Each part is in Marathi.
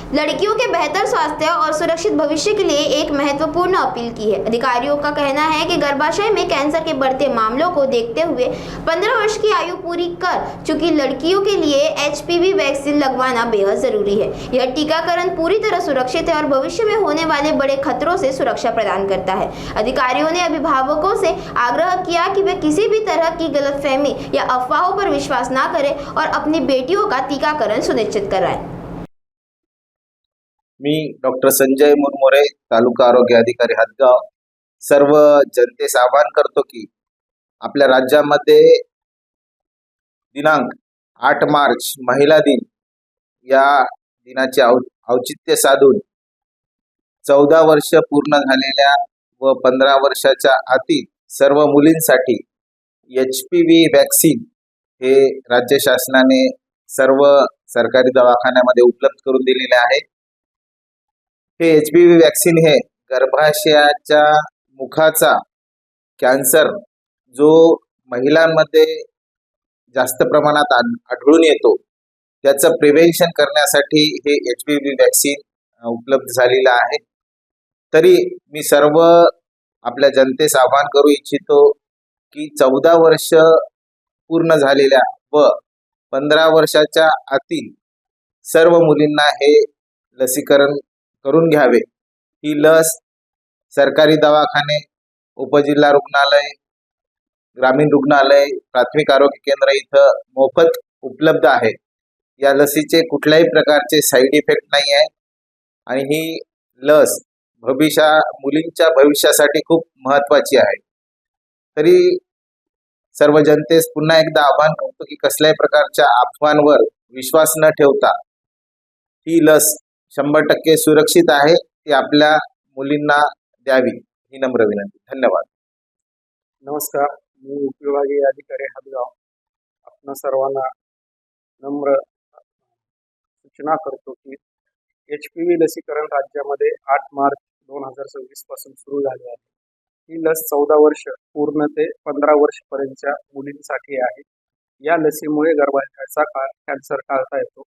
लड़कियों के बेहतर स्वास्थ्य और सुरक्षित भविष्य के लिए एक महत्वपूर्ण अपील की है। अधिकारियों का कहना है कि गर्भाशय में कैंसर के बढ़ते मामलों को देखते हुए 15 वर्ष की आयु पूरी कर चुकी लड़कियों के लिए HPV वैक्सीन लगवाना बेहद जरूरी है। यह टीकाकरण पूरी तरह सुरक्षित है और भविष्य में होने वाले बड़े खतरों से सुरक्षा प्रदान करता है। अधिकारियों ने अभिभावकों से आग्रह किया कि वे किसी भी तरह की गलतफहमी या अफवाहों पर विश्वास न करें और अपनी बेटियों का टीकाकरण सुनिश्चित कराएं। मी डॉक्टर संजय मुरमुरे, तालुका आरोग्य अधिकारी हदगाव, सर्व जनतेस आवाहन करतो की आपल्या राज्यामध्ये दिनांक 8 मार्च महिला दिन या दिनाचे औचित्य साधून 14 वर्ष पूर्ण झालेल्या व 15 वर्षाच्या आतील सर्व मुलींसाठी HPV वॅक्सीन हे राज्य शासनाने सर्व सरकारी दवाखान्यामध्ये उपलब्ध करून दिलेले आहे। हे HPV वॅक्सीन हे गर्भाशयाच्या मुखाचा कॅन्सर जो महिलांमध्ये जास्त प्रमाणात आढळून येतो त्याचं प्रिव्हेन्शन करण्यासाठी हे HPV वॅक्सीन उपलब्ध झालेलं आहे। तरी मी सर्व आपल्या जनतेस आवाहन करू इच्छितो की 14 वर्ष पूर्ण झालेल्या व 15 वर्षाच्या आतील सर्व मुलींना हे लसीकरण करून घ्यावे। ही लस सरकारी दवाखाने, उपजिल्हा रुग्णालय, ग्रामीण रुग्णालय, प्राथमिक आरोग्य केंद्र इथं मोफत उपलब्ध आहे। या लसीचे कुठल्याही प्रकारचे साईड इफेक्ट नाही आहे आणि ही लस मुलींच्या भविष्यासाठी खूप महत्त्वाची आहे। तरी सर्व जनतेस पुन्हा एकदा आवाहन करतो की कसल्याही प्रकारच्या अफवांवर विश्वास न ठेवता ही लस 100% सुरक्षित आहे, ती आपल्या मुलींना द्यावी ही नम्र विनंती। धन्यवाद। नमस्कार, मी उपविभागीय अधिकारी हदगाव आपणा सर्वांना नम्र सूचना करतो की HPV लसीकरण राज्यामध्ये 8 मार्च 2026 पासून सुरू झाले आहे। ही लस 14 वर्ष पूर्ण ते 15 वर्षपर्यंतच्या मुलींसाठी आहे। या लसीमुळे गर्भाशयाचा कॅन्सर टाळता येतो।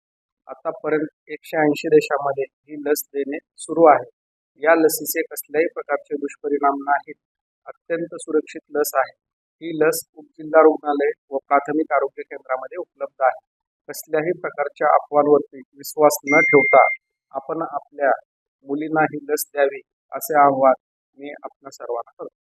आतापर्यंत 180 देशामध्ये ही लस देणे सुरू आहे। या लसीचे कसल्याही प्रकारचे दुष्परिणाम नाहीत। अत्यंत सुरक्षित लस आहे। ही लस उपजिल्हा रुग्णालय व प्राथमिक आरोग्य केंद्रामध्ये उपलब्ध आहे। कसल्याही प्रकारच्या अफवांवरती विश्वास न ठेवता आपण आपल्या मुलींना ही लस द्यावी असे आवाहन मी आपणा सर्वांना करतो।